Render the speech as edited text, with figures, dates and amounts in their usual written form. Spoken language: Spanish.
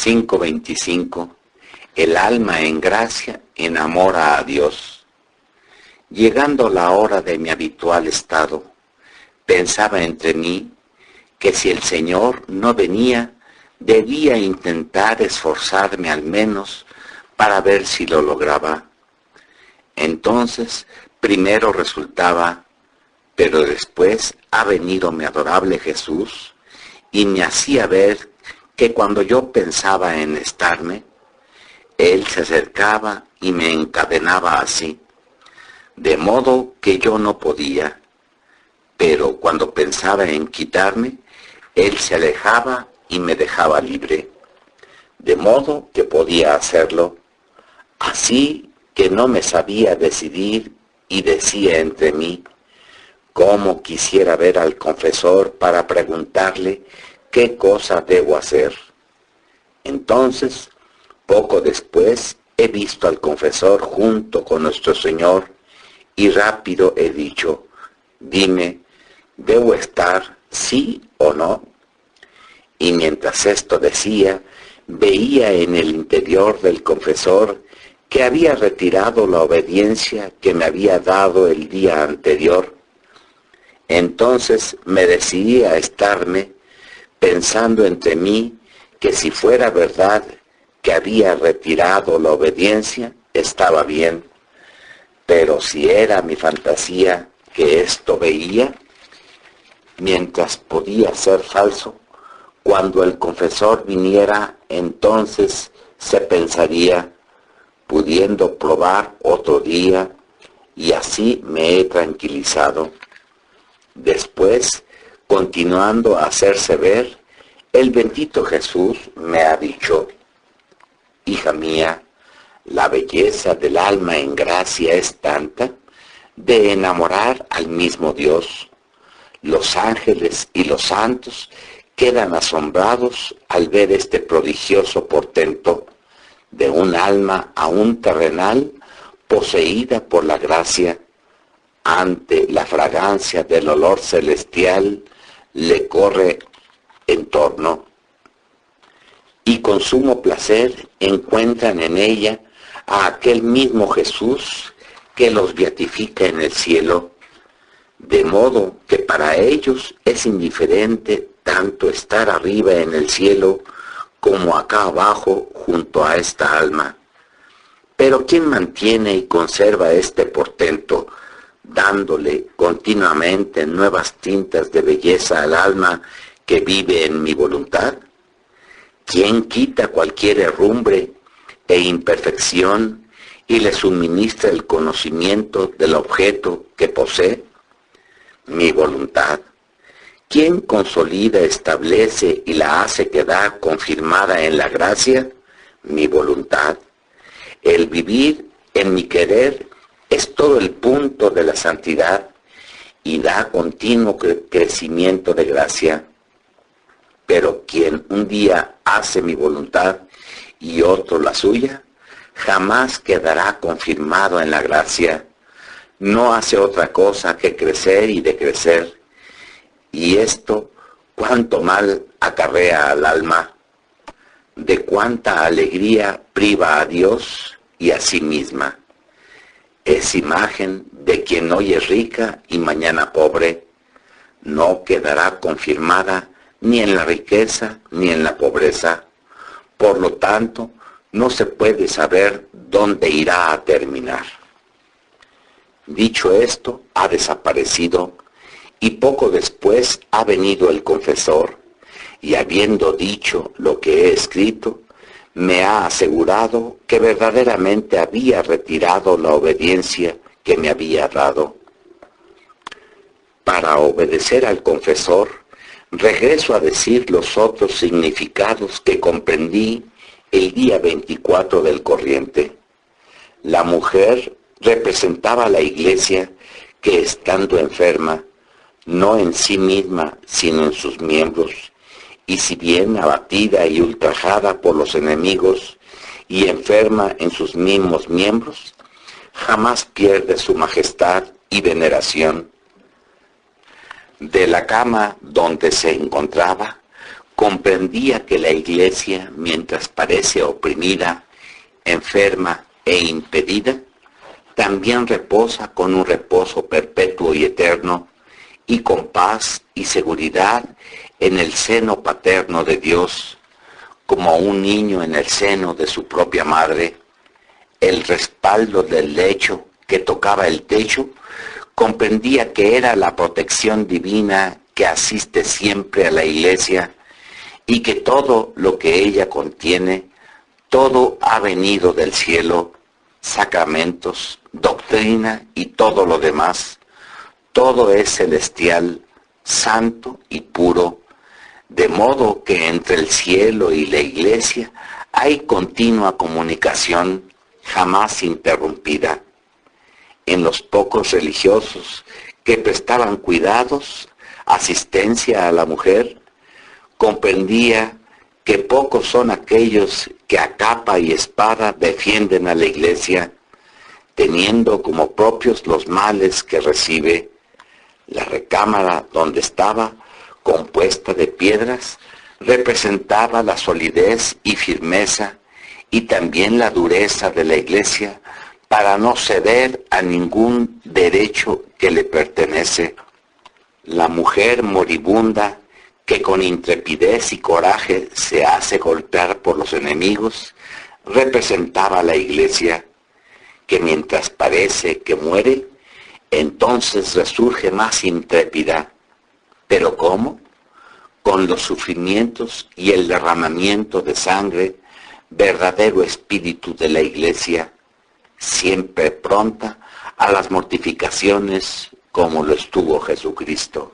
5:25. El alma en gracia enamora a Dios. Llegando la hora de mi habitual estado, pensaba entre mí que si el Señor no venía, debía intentar esforzarme al menos para ver si lo lograba. Entonces, primero resultaba, pero después ha venido mi adorable Jesús y me hacía ver que cuando yo pensaba en estarme, Él se acercaba y me encadenaba así, de modo que yo no podía, pero cuando pensaba en quitarme, Él se alejaba y me dejaba libre, de modo que podía hacerlo, así que no me sabía decidir y decía entre mí, cómo quisiera ver al confesor para preguntarle qué cosa debo hacer. Entonces, poco después, he visto al confesor junto con nuestro Señor y rápido he dicho, dime, ¿debo estar sí o no? Y mientras esto decía, veía en el interior del confesor que había retirado la obediencia que me había dado el día anterior. Entonces me decidí a estarme, pensando entre mí que si fuera verdad que había retirado la obediencia, estaba bien, pero si era mi fantasía que esto veía, mientras podía ser falso, cuando el confesor viniera, entonces se pensaría, pudiendo probar otro día, y así me he tranquilizado. Después, continuando a hacerse ver, el bendito Jesús me ha dicho, hija mía, la belleza del alma en gracia es tanta de enamorar al mismo Dios. Los ángeles y los santos quedan asombrados al ver este prodigioso portento de un alma aún terrenal poseída por la gracia. Ante la fragancia del olor celestial le corre en torno y con sumo placer encuentran en ella a aquel mismo Jesús que los beatifica en el cielo, de modo que para ellos es indiferente tanto estar arriba en el cielo como acá abajo junto a esta alma. Pero ¿quién mantiene y conserva este portento, dándole continuamente nuevas tintas de belleza al alma que vive en mi voluntad? ¿Quién quita cualquier herrumbre e imperfección y le suministra el conocimiento del objeto que posee? Mi voluntad. ¿Quién consolida, establece y la hace quedar confirmada en la gracia? Mi voluntad. El vivir en mi querer es todo el punto de la santidad y da continuo crecimiento de gracia. Pero quien un día hace mi voluntad y otro la suya, jamás quedará confirmado en la gracia. No hace otra cosa que crecer y decrecer. Y esto, cuánto mal acarrea al alma, de cuánta alegría priva a Dios y a sí misma. Es imagen de quien hoy es rica y mañana pobre, no quedará confirmada ni en la riqueza ni en la pobreza. Por lo tanto, no se puede saber dónde irá a terminar. Dicho esto, ha desaparecido, y poco después ha venido el confesor, y habiendo dicho lo que he escrito, me ha asegurado que verdaderamente había retirado la obediencia que me había dado. Para obedecer al confesor, regreso a decir los otros significados que comprendí el día 24 del corriente. La mujer representaba a la iglesia que, estando enferma, no en sí misma, sino en sus miembros, y si bien abatida y ultrajada por los enemigos y enferma en sus mismos miembros, jamás pierde su majestad y veneración. De la cama donde se encontraba, comprendía que la Iglesia, mientras parece oprimida, enferma e impedida, también reposa con un reposo perpetuo y eterno, y con paz y seguridad en el seno paterno de Dios, como un niño en el seno de su propia madre. El respaldo del lecho que tocaba el techo comprendía que era la protección divina que asiste siempre a la Iglesia, y que todo lo que ella contiene, todo ha venido del cielo, sacramentos, doctrina y todo lo demás. Todo es celestial, santo y puro, de modo que entre el cielo y la Iglesia hay continua comunicación, jamás interrumpida. En los pocos religiosos que prestaban cuidados, asistencia a la mujer, comprendía que pocos son aquellos que a capa y espada defienden a la Iglesia, teniendo como propios los males que recibe. La recámara donde estaba, compuesta de piedras, representaba la solidez y firmeza, y también la dureza de la Iglesia para no ceder a ningún derecho que le pertenece. La mujer moribunda, que con intrepidez y coraje se hace golpear por los enemigos, representaba a la Iglesia, que mientras parece que muere, entonces resurge más intrépida. ¿Pero cómo? Con los sufrimientos y el derramamiento de sangre, verdadero espíritu de la Iglesia, siempre pronta a las mortificaciones como lo estuvo Jesucristo.